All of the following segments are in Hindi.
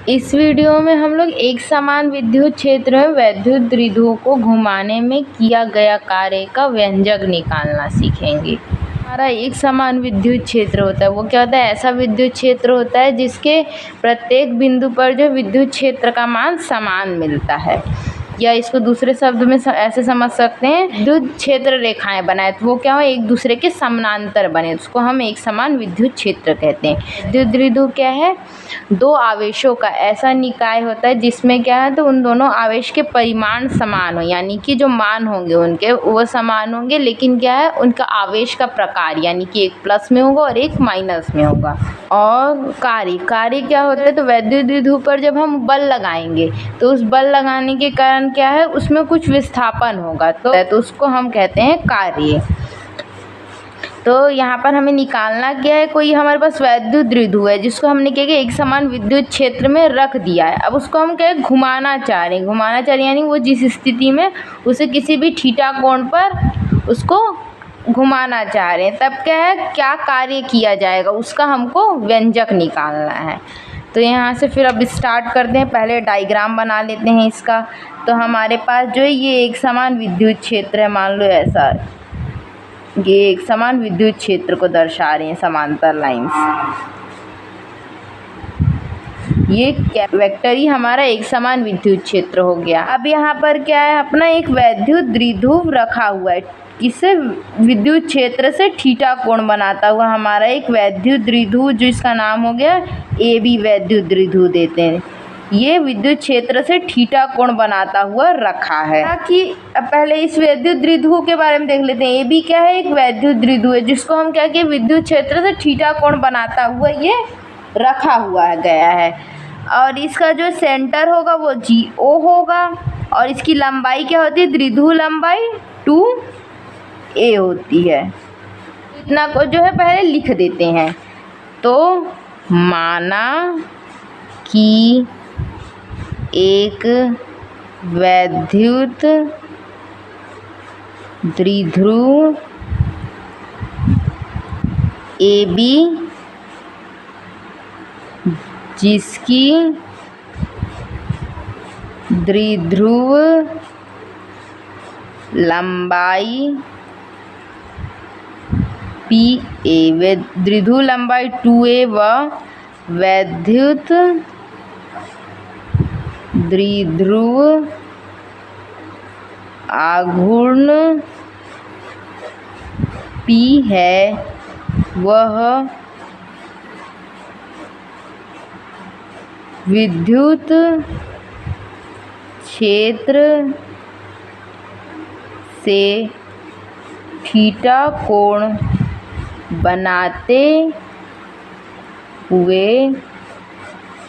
इस वीडियो में हम लोग एक समान विद्युत क्षेत्र में वैद्युत द्विध्रुव को घुमाने में किया गया कार्य का व्यंजक निकालना सीखेंगे। हमारा एक समान विद्युत क्षेत्र होता है, वो क्या होता है? ऐसा विद्युत क्षेत्र होता है जिसके प्रत्येक बिंदु पर जो विद्युत क्षेत्र का मान समान मिलता है, या इसको दूसरे शब्द में ऐसे समझ सकते हैं, विद्युत क्षेत्र रेखाएं बनाए तो वो क्या हो, एक दूसरे के समानांतर बने, उसको हम एक समान विद्युत क्षेत्र कहते हैं। विद्युत द्विध्रुव क्या है? दो आवेशों का ऐसा निकाय होता है जिसमें क्या है, तो उन दोनों आवेश के परिमाण समान हो, यानी कि जो मान होंगे उनके वो समान होंगे, लेकिन क्या है, उनका आवेश का प्रकार यानी कि एक प्लस में होगा और एक माइनस में होगा। और कार्य क्या होता है? तो वैद्युत द्विध्रुव पर जब हम बल लगाएंगे तो उस बल लगाने के कारण क्या है, उसमें कुछ विस्थापन होगा, तो उसको हम कहते हैं कार्य। तो यहाँ पर हमें निकालना क्या है, कोई हमारे पास वैद्युत द्विध्रुव है जिसको हमने क्या किया, एक समान विद्युत क्षेत्र में रख दिया है। अब उसको हम क्या है, घुमाना चाह रहे हैं यानी वो जिस स्थिति में उसे किसी भी थीटा कोण पर उसको घुमाना चाह रहे हैं, तब क्या है, क्या कार्य किया जाएगा उसका हमको व्यंजक निकालना है। तो यहाँ से फिर अब स्टार्ट करते हैं। पहले डायग्राम बना लेते हैं इसका। तो हमारे पास जो है ये एक समान विद्युत क्षेत्र है, मान लो ऐसा, ये एक समान विद्युत क्षेत्र को दर्शा रहे हैं समांतर लाइंस। ये वेक्टर ही हमारा एक समान विद्युत क्षेत्र हो गया। अब यहाँ पर क्या है, अपना एक वैद्युत द्विध्रुव रखा हुआ है, किससे? विद्युत क्षेत्र से थीटा कोण बनाता हुआ हमारा एक वैद्युत द्विध्रुव, जो इसका नाम हो गया AB वैद्युत द्विध्रुव देते हैं। ये विद्युत क्षेत्र से थीटा कोण बनाता हुआ रखा है। कि पहले इस वैद्युत द्विध्रुव के बारे में देख लेते हैं। AB क्या है? एक वैद्युत द्विध्रुव है जिसको हम क्या, कि विद्युत क्षेत्र से थीटा कोण बनाता हुआ ये रखा हुआ गया है। और इसका जो सेंटर होगा वो GO होगा, और इसकी लंबाई क्या होती है? द्विध्रुव लंबाई 2a होती है। इतना को जो है पहले लिख देते हैं। तो माना कि एक वैद्युत द्विध्रुव AB जिसकी द्विध्रुव लंबाई PA, द्विध्रुव लंबाई 2a व वैद्युत द्विध्रुव आघूर्ण P है, वह विद्युत क्षेत्र से थीटा कोण बनाते हुए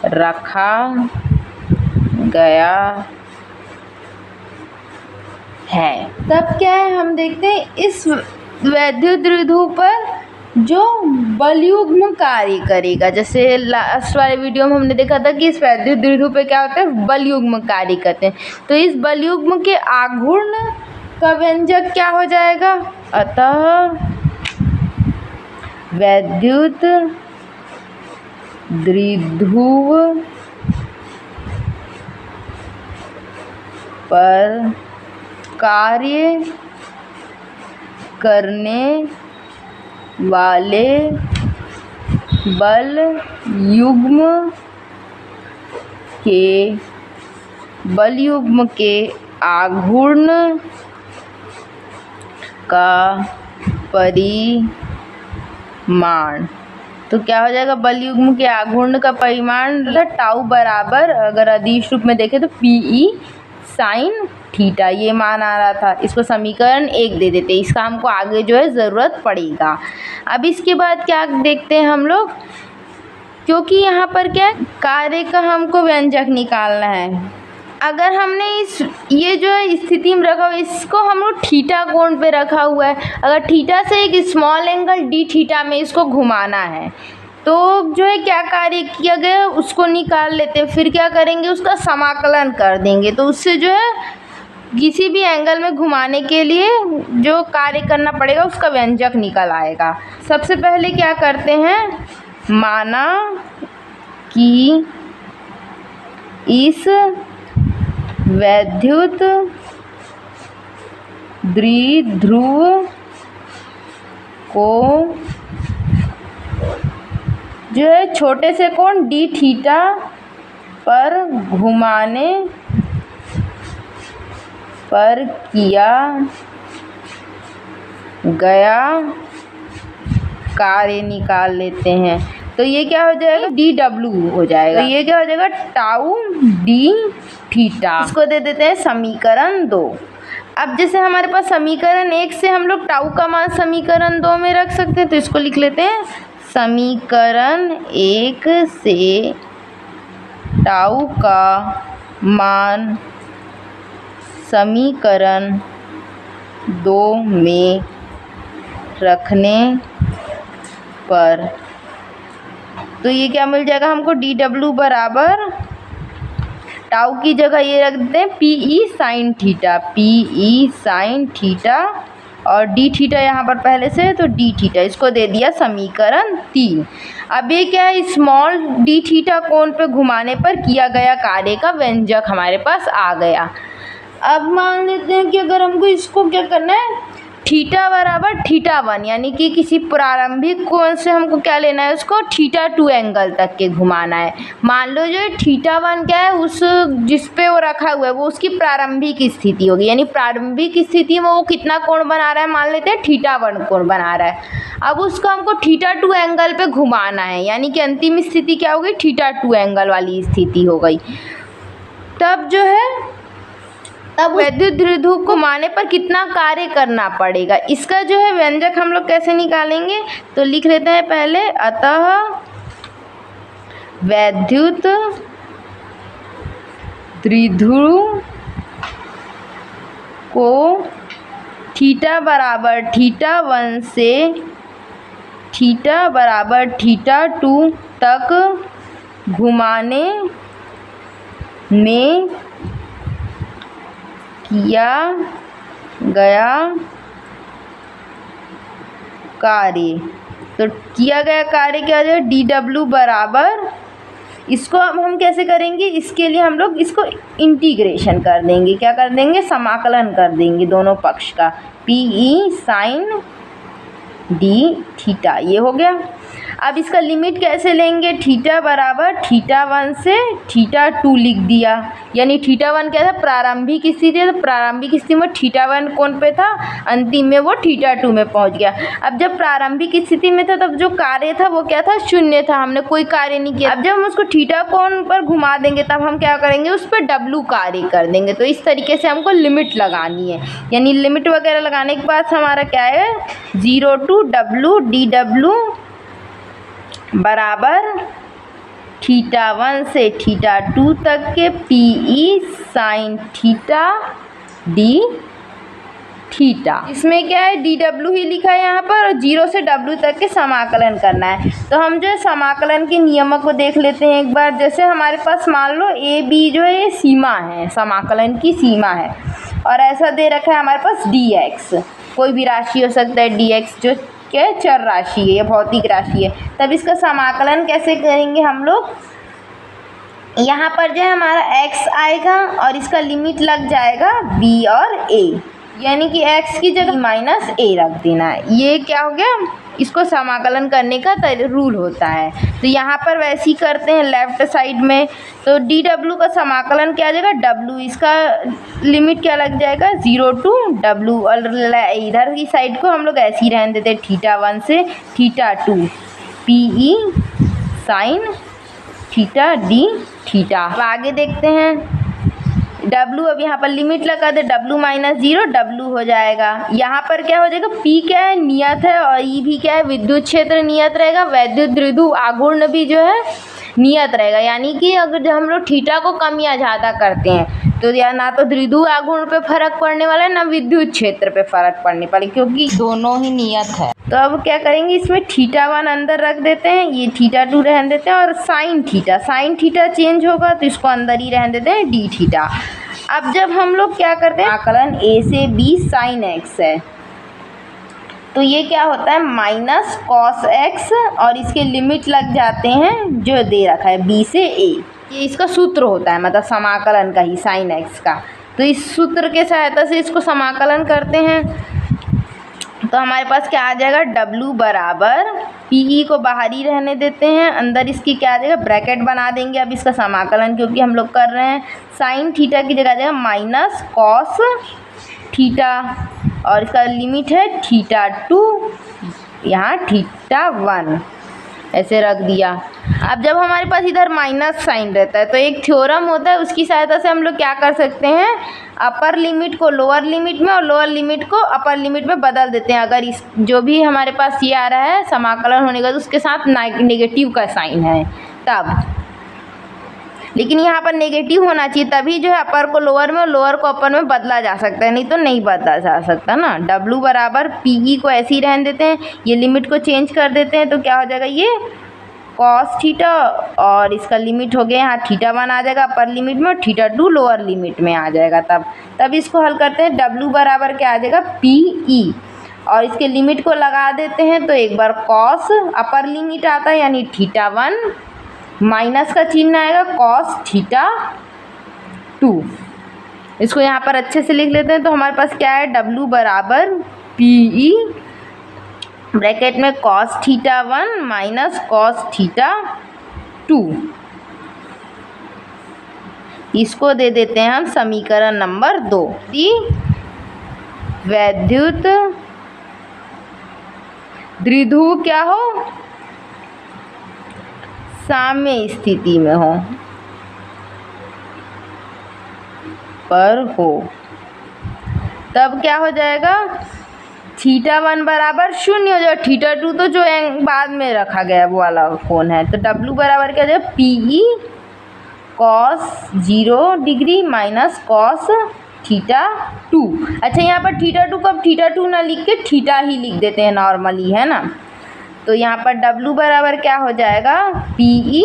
रखा गया है। तब क्या है, हम देखते हैं इस वैद्युत द्विध्रुव पर जो बलयुग्म कार्य करेगा। जैसे लास्ट वाले वीडियो में हमने देखा था कि इस वैद्युत द्विध्रुव पे क्या होता है, बलयुग्म कार्य करते हैं। तो इस बलयुग्म के आघूर्ण का व्यंजक क्या हो जाएगा? अतः वैद्युत द्विध्रुव पर कार्य करने वाले बलयुग्म के आघूर्ण का परिमाण। तो क्या हो जाएगा, बलयुग्म के आघूर्ण का परिमाण टाउ बराबर, अगर अदिश रूप में देखें तो PE साइन थीटा, ये मान आ रहा था। इसको समीकरण 1 दे देते, इसका हमको आगे जो है ज़रूरत पड़ेगा। अब इसके बाद क्या देखते हैं हम लोग, क्योंकि यहाँ पर क्या कार्य का हमको व्यंजक निकालना है। अगर हमने ये जो है स्थिति में रखा हुआ, इसको हम लोग थीटा कोण पे रखा हुआ है, अगर थीटा से एक स्मॉल एंगल D थीटा में इसको घुमाना है, तो जो है क्या कार्य किया गया उसको निकाल लेते हैं। फिर क्या करेंगे, उसका समाकलन कर देंगे, तो उससे जो है किसी भी एंगल में घुमाने के लिए जो कार्य करना पड़ेगा उसका व्यंजक निकल आएगा। सबसे पहले क्या करते हैं, माना कि इस वैद्युत द्विध्रुव को जो है छोटे से कोण डी थीटा पर घुमाने पर किया गया कार्य निकाल लेते हैं। तो ये क्या हो जाएगा, डी डब्ल्यू हो जाएगा। तो ये क्या हो जाएगा, टाउ डी थीटा। इसको दे देते हैं समीकरण 2। अब जैसे हमारे पास समीकरण 1 से हम लोग टाउ का मान समीकरण 2 में रख सकते हैं, तो इसको लिख लेते हैं समीकरण 1 से टाउ का मान समीकरण 2 में रखने पर तो ये क्या मिल जाएगा हमको, डी डब्ल्यू बराबर टाउ की जगह ये रख देते हैं P e sine theta, P e sine theta, और डी थीटा यहाँ पर पहले से है तो डी थीटा, इसको दे दिया समीकरण 3। अब ये क्या है, स्मॉल डी थीटा कोण पे घुमाने पर किया गया कार्य का व्यंजक हमारे पास आ गया। अब मान लेते हैं कि अगर हमको इसको क्या करना है, थीटा बराबर थीटा 1 यानी कि किसी प्रारंभिक कोण से हमको क्या लेना है, उसको थीटा 2 एंगल तक के घुमाना है। मान लो जो थीटा 1 क्या है, उस जिस पे वो रखा हुआ है वो उसकी प्रारंभिक स्थिति होगी, यानी प्रारंभिक स्थिति में वो कितना कोण बना रहा है, मान लेते हैं थीटा 1 कोण बना रहा है। अब उसको हमको थीटा 2 एंगल पे घुमाना है, यानी कि अंतिम स्थिति क्या होगी, थीटा 2 एंगल वाली स्थिति हो गई। तब जो है तब वैद्युत द्विध्रुव को घुमाने पर कितना कार्य करना पड़ेगा, इसका जो है व्यंजक हम लोग कैसे निकालेंगे, तो लिख लेते हैं पहले, अतः वैद्युत द्विध्रुव को थीटा बराबर थीटा 1 से थीटा बराबर थीटा 2 तक घुमाने में किया गया कार्य, तो किया गया कार्य क्या हो जाएगा, डी डब्ल्यू बराबर, इसको अब हम कैसे करेंगे, इसके लिए हम लोग इसको इंटीग्रेशन कर देंगे, क्या कर देंगे, समाकलन कर देंगे दोनों पक्ष का, p e sine d theta, ये हो गया। अब इसका लिमिट कैसे लेंगे, थीटा बराबर थीटा 1 से थीटा 2 लिख दिया, यानी थीटा 1 क्या था, प्रारंभिक स्थिति है, तो प्रारंभिक स्थिति में थीटा 1 कोण पे था, अंतिम में वो थीटा 2 में पहुंच गया। अब जब प्रारंभिक स्थिति में था तब जो कार्य था वो क्या था, शून्य था, हमने कोई कार्य नहीं किया। अब जब हम उसको थीटा कोण पर घुमा देंगे तब हम क्या करेंगे, उस पर डब्लू कार्य कर देंगे। तो इस तरीके से हमको लिमिट लगानी है, यानी लिमिट वगैरह लगाने के बाद हमारा क्या है, 0 to डब्लू डी डब्लू बराबर थीटा 1 से थीटा 2 तक के P e sine theta D theta. इसमें क्या है, डी डब्ल्यू ही लिखा है यहाँ पर, और 0 से डब्ल्यू तक के समाकलन करना है। तो हम जो है समाकलन के नियमों को देख लेते हैं एक बार। जैसे हमारे पास मान लो ए बी जो है ये सीमा है, समाकलन की सीमा है, और ऐसा दे रखा है हमारे पास डी एक्स, कोई भी राशि हो सकता है, डी एक्स जो क्या चर राशि है या भौतिक राशि है। तब इसका समाकलन कैसे करेंगे हम लोग, यहाँ पर जो है हमारा x आएगा और इसका लिमिट लग जाएगा b और a, यानी कि x की जगह माइनस a रख देना है। ये क्या हो गया, इसको समाकलन करने का रूल होता है। तो यहाँ पर वैसे ही करते हैं लेफ्ट साइड में, तो डी डब्ल्यू का समाकलन क्या आ जाएगा, डब्ल्यू, इसका लिमिट क्या लग जाएगा, 0 to डब्ल्यू, और इधर की साइड को हम लोग ऐसे ही रहने देते हैं, थीटा 1 से theta 2 P e sine theta D theta. अब आगे देखते हैं, W अब यहाँ पर लिमिट लगा दे, W माइनस 0 W हो जाएगा। यहाँ पर क्या हो जाएगा, P क्या है, नियत है, और E भी क्या है, विद्युत क्षेत्र नियत रहेगा। वैद्युत द्विध्रुव आघूर्ण भी जो है नियत रहेगा, यानी कि अगर हम लोग थीटा को कम या ज़्यादा करते हैं तो या ना तो द्विध्रुव आघूर्ण पे फर्क पड़ने वाला है, ना विद्युत क्षेत्र पे फर्क पड़ने वाला, क्योंकि दोनों ही नियत है। तो अब क्या करेंगे, इसमें थीटा 1 अंदर रख देते हैं, ये थीटा 2 रहने देते हैं, और साइन थीटा चेंज होगा तो इसको अंदर ही रहने देते हैं, डी थीटा। अब जब हम लोग क्या करते हैं, आकलन a से b साइन x है, तो ये क्या होता है, माइनस कॉस x, और इसके लिमिट लग जाते हैं जो दे रखा है b से a। ये इसका सूत्र होता है, मतलब समाकलन का ही, साइन एक्स का। तो इस सूत्र के सहायता से इसको समाकलन करते हैं तो हमारे पास क्या आ जाएगा, W बराबर पी को बाहर ही रहने देते हैं, अंदर इसकी क्या आ जाएगा, ब्रैकेट बना देंगे अब इसका समाकलन, क्योंकि हम लोग कर रहे हैं। साइन थीटा की जगह आ जाएगा माइनस कॉस थीटा, और इसका लिमिट है θ2, यहाँ θ1, ऐसे रख दिया। अब जब हमारे पास इधर माइनस साइन रहता है तो एक थ्योरम होता है, उसकी सहायता से हम लोग क्या कर सकते हैं, अपर लिमिट को लोअर लिमिट में और लोअर लिमिट को अपर लिमिट में बदल देते हैं। अगर इस जो भी हमारे पास ये आ रहा है समाकलन होने का, तो उसके साथ नेगेटिव का साइन है तब, लेकिन यहाँ पर नेगेटिव होना चाहिए, तभी जो है अपर को लोअर में और लोअर को अपर में बदला जा सकता है, नहीं तो नहीं बदला जा सकता ना। W बराबर पी को ऐसे ही रहने देते हैं, ये लिमिट को चेंज कर देते हैं तो क्या हो जाएगा, ये कॉस थीटा, और इसका लिमिट हो गया यहाँ θ1 आ जाएगा अपर लिमिट में और θ2 लोअर लिमिट में आ जाएगा। तब इसको हल करते हैं। W बराबर क्या आ जाएगा, PE, और इसके लिमिट को लगा देते हैं तो एक बार कॉस अपर लिमिट आता है यानी θ1, माइनस का चिन्ह आएगा कॉस θ2। इसको यहाँ पर अच्छे से लिख लेते हैं तो हमारे पास क्या है, W बराबर PE ब्रैकेट में कॉस θ1 माइनस कॉस θ2। इसको दे देते हैं हम समीकरण नंबर 2। वैद्युत द्विध्रुव क्या हो, साम्य स्थिति में हो पर हो, तब क्या हो जाएगा, θ1 बराबर 0 हो जाएगा, θ2 तो जो बाद में रखा गया वो वाला कोण है, तो W बराबर क्या हो जाएगा, PE cos 0 degree minus cos θ2। अच्छा, यहाँ पर θ2 को अब θ2 ना लिख के थीटा ही लिख देते हैं नॉर्मली, है ना। तो यहाँ पर W बराबर क्या हो जाएगा, PE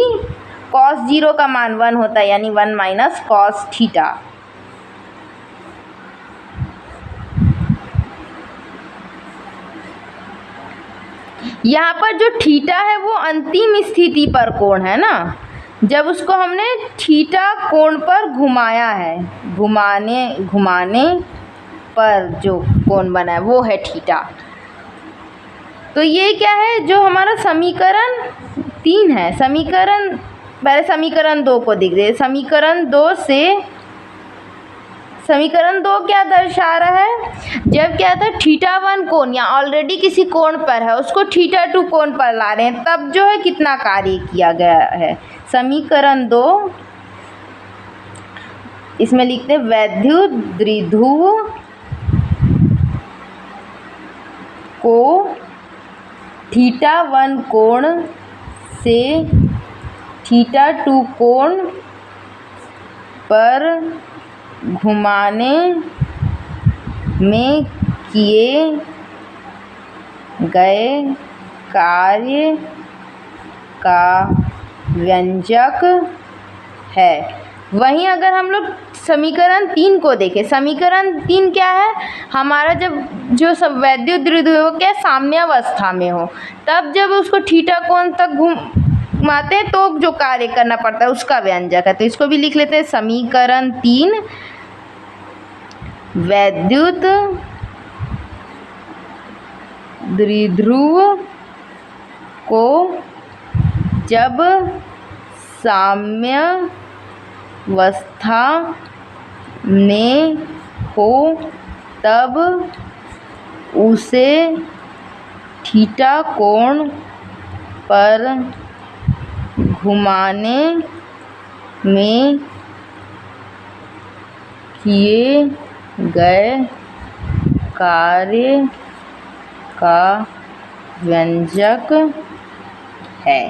कॉस 0 का मान 1 होता है यानी 1 माइनस कॉस थीटा। यहाँ पर जो थीटा है वो अंतिम स्थिति पर कोण है ना, जब उसको हमने थीटा कोण पर घुमाया है, घुमाने पर जो कोण बना है वो है थीटा। तो ये क्या है, जो हमारा समीकरण 3 है, पहले समीकरण 2 को देख रहे। समीकरण 2 क्या दर्शा रहा है, जब क्या था θ1 कोण या ऑलरेडी किसी कोण पर है उसको θ2 कोण पर ला रहे हैं, तब जो है कितना कार्य किया गया है। समीकरण 2 इसमें लिखते हैं वैद्युत द्विध्रुव को θ1 कोण से θ2 कोण पर घुमाने में किए गए कार्य का व्यंजक है। वहीं अगर हम लोग समीकरण 3 को देखें, समीकरण 3 क्या है, हमारा जब जो सब वैद्युत द्विध्रुव क्या साम्यावस्था में हो, तब जब उसको थीटा कोण तक घुमाते हैं तो जो कार्य करना पड़ता है उसका व्यंजक है। तो इसको भी लिख लेते हैं, समीकरण 3 वैद्युत द्विध्रुव को जब साम्यावस्था में हो तब उसे थीटा कोण पर घुमाने में किए गए कार्य का व्यंजक है।